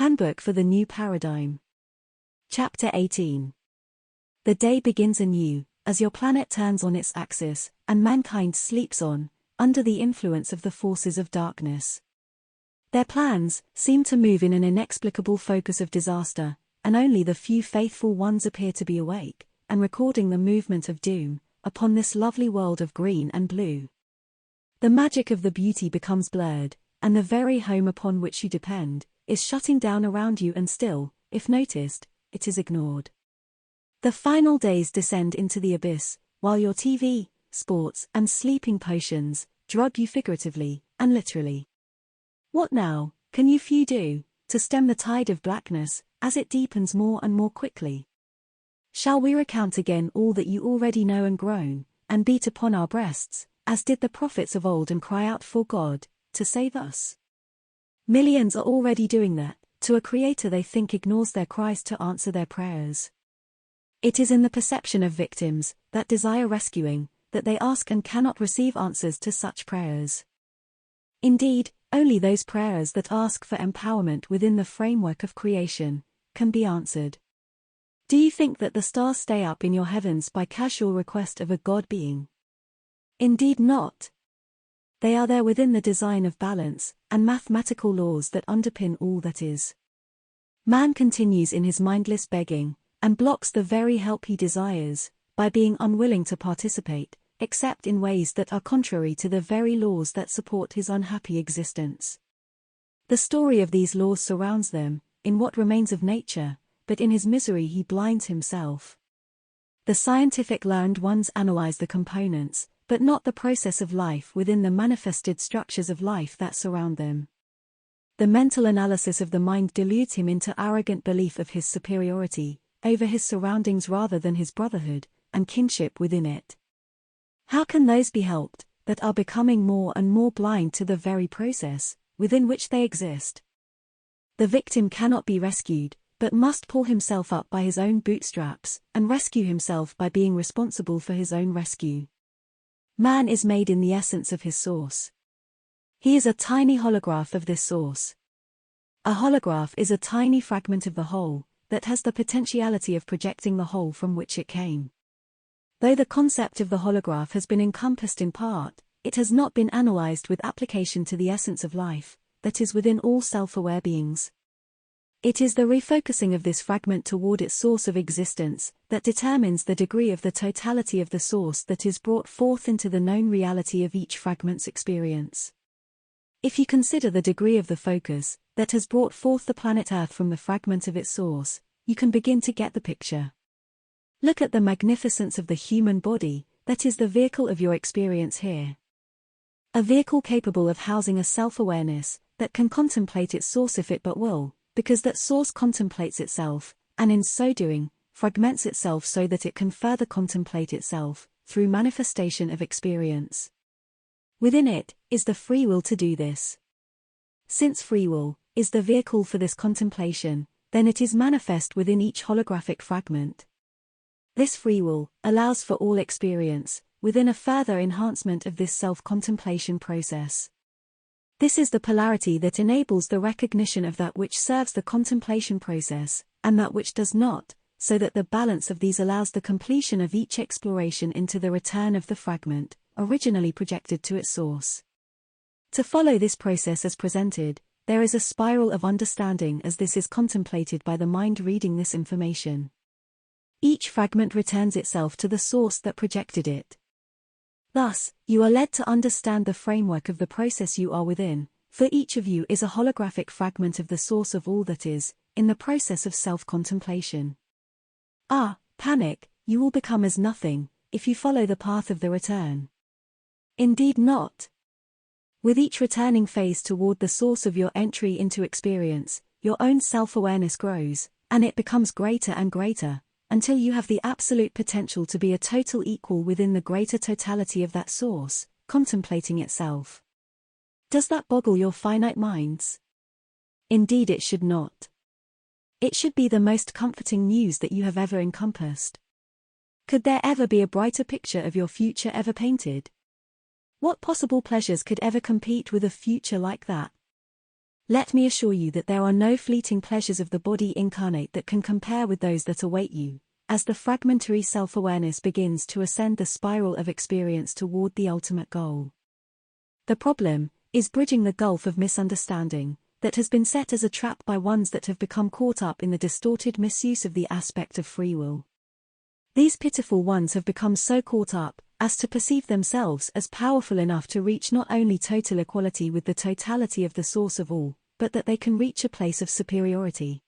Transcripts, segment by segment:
Handbook for the New Paradigm. Chapter 18. The day begins anew, as your planet turns on its axis, and mankind sleeps on, under the influence of the forces of darkness. Their plans seem to move in an inexplicable focus of disaster, and only the few faithful ones appear to be awake, and recording the movement of doom, upon this lovely world of green and blue. The magic of the beauty becomes blurred, and the very home upon which you depend is shutting down around you, and still, if noticed, it is ignored. The final days descend into the abyss, while your TV, sports, and sleeping potions drug you figuratively and literally. What now can you few do to stem the tide of blackness as it deepens more and more quickly? Shall we recount again all that you already know and groan, and beat upon our breasts, as did the prophets of old, and cry out for God to save us? Millions are already doing that, to a creator they think ignores their cries to answer their prayers. It is in the perception of victims that desire rescuing that they ask and cannot receive answers to such prayers. Indeed, only those prayers that ask for empowerment within the framework of creation can be answered. Do you think that the stars stay up in your heavens by casual request of a God being? Indeed not. They are there within the design of balance and mathematical laws that underpin all that is. Man continues in his mindless begging, and blocks the very help he desires, by being unwilling to participate, except in ways that are contrary to the very laws that support his unhappy existence. The story of these laws surrounds them, in what remains of nature, but in his misery he blinds himself. The scientific learned ones analyze the components, but not the process of life within the manifested structures of life that surround them. The mental analysis of the mind deludes him into arrogant belief of his superiority over his surroundings rather than his brotherhood and kinship within it. How can those be helped that are becoming more and more blind to the very process within which they exist? The victim cannot be rescued, but must pull himself up by his own bootstraps and rescue himself by being responsible for his own rescue. Man is made in the essence of his source. He is a tiny holograph of this source. A holograph is a tiny fragment of the whole that has the potentiality of projecting the whole from which it came. Though the concept of the holograph has been encompassed in part, it has not been analyzed with application to the essence of life that is within all self-aware beings. It is the refocusing of this fragment toward its source of existence that determines the degree of the totality of the source that is brought forth into the known reality of each fragment's experience. If you consider the degree of the focus that has brought forth the planet Earth from the fragment of its source, you can begin to get the picture. Look at the magnificence of the human body that is the vehicle of your experience here. A vehicle capable of housing a self-awareness that can contemplate its source if it but will, because that source contemplates itself, and in so doing, fragments itself so that it can further contemplate itself, through manifestation of experience. Within it is the free will to do this. Since free will is the vehicle for this contemplation, then it is manifest within each holographic fragment. This free will allows for all experience, within a further enhancement of this self-contemplation process. This is the polarity that enables the recognition of that which serves the contemplation process, and that which does not, so that the balance of these allows the completion of each exploration into the return of the fragment, originally projected to its source. To follow this process as presented, there is a spiral of understanding as this is contemplated by the mind reading this information. Each fragment returns itself to the source that projected it. Thus, you are led to understand the framework of the process you are within, for each of you is a holographic fragment of the source of all that is, in the process of self-contemplation. Panic, you will become as nothing, if you follow the path of the return. Indeed not. With each returning phase toward the source of your entry into experience, your own self-awareness grows, and it becomes greater and greater, until you have the absolute potential to be a total equal within the greater totality of that source, contemplating itself. Does that boggle your finite minds? Indeed it should not. It should be the most comforting news that you have ever encompassed. Could there ever be a brighter picture of your future ever painted? What possible pleasures could ever compete with a future like that? Let me assure you that there are no fleeting pleasures of the body incarnate that can compare with those that await you, as the fragmentary self-awareness begins to ascend the spiral of experience toward the ultimate goal. The problem is bridging the gulf of misunderstanding that has been set as a trap by ones that have become caught up in the distorted misuse of the aspect of free will. These pitiful ones have become so caught up as to perceive themselves as powerful enough to reach not only total equality with the totality of the source of all, but that they can reach a place of superiority.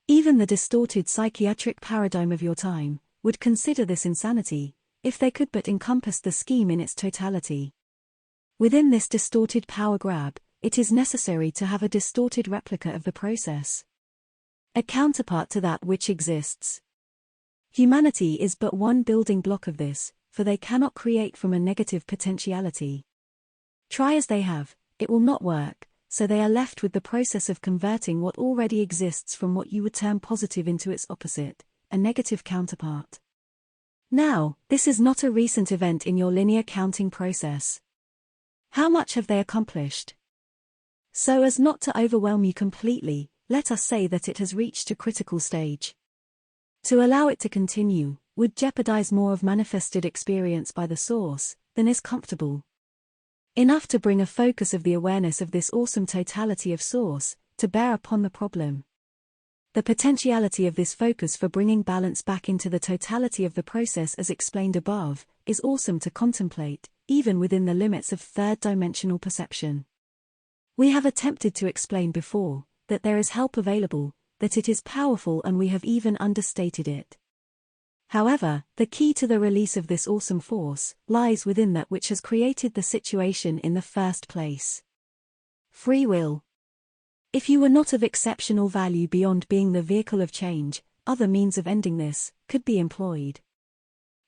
Even the distorted psychiatric paradigm of your time would consider this insanity, if they could but encompass the scheme in its totality. Within this distorted power grab, it is necessary to have a distorted replica of the process, a counterpart to that which exists. Humanity is but one building block of this, for they cannot create from a negative potentiality. Try as they have, it will not work, so they are left with the process of converting what already exists from what you would term positive into its opposite, a negative counterpart. Now, this is not a recent event in your linear counting process. How much have they accomplished? So as not to overwhelm you completely, let us say that it has reached a critical stage. To allow it to continue would jeopardize more of manifested experience by the source than is comfortable. Enough to bring a focus of the awareness of this awesome totality of source to bear upon the problem. The potentiality of this focus for bringing balance back into the totality of the process as explained above is awesome to contemplate, even within the limits of third-dimensional perception. We have attempted to explain before that there is help available, that it is powerful, and we have even understated it. However, the key to the release of this awesome force lies within that which has created the situation in the first place. Free will. If you were not of exceptional value beyond being the vehicle of change, other means of ending this could be employed.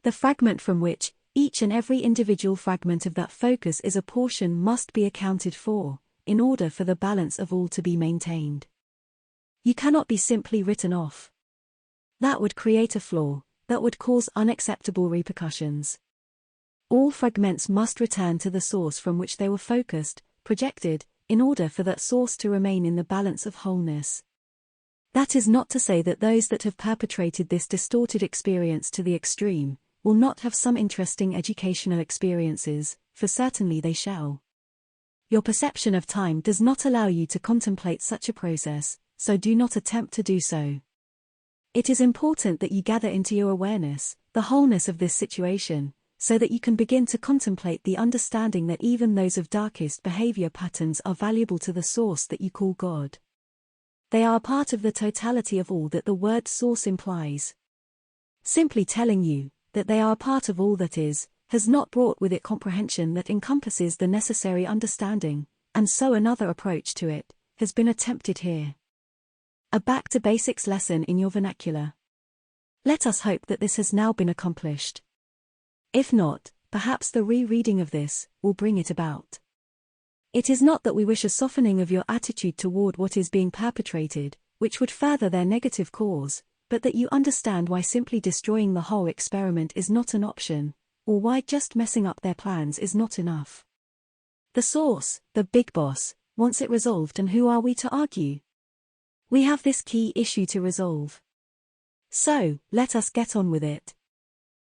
The fragment from which each and every individual fragment of that focus is a portion must be accounted for, in order for the balance of all to be maintained. You cannot be simply written off. That would create a flaw that would cause unacceptable repercussions. All fragments must return to the source from which they were focused, projected, in order for that source to remain in the balance of wholeness. That is not to say that those that have perpetrated this distorted experience to the extreme will not have some interesting educational experiences, for certainly they shall. Your perception of time does not allow you to contemplate such a process, so do not attempt to do so. It is important that you gather into your awareness the wholeness of this situation, so that you can begin to contemplate the understanding that even those of darkest behavior patterns are valuable to the source that you call God. They are a part of the totality of all that the word source implies. Simply telling you that they are a part of all that is, has not brought with it comprehension that encompasses the necessary understanding, and so another approach to it has been attempted here. A back-to-basics lesson in your vernacular. Let us hope that this has now been accomplished. If not, perhaps the rereading of this will bring it about. It is not that we wish a softening of your attitude toward what is being perpetrated, which would further their negative cause, but that you understand why simply destroying the whole experiment is not an option, or why just messing up their plans is not enough. The source, the big boss, wants it resolved, and who are we to argue? We have this key issue to resolve. So, let us get on with it.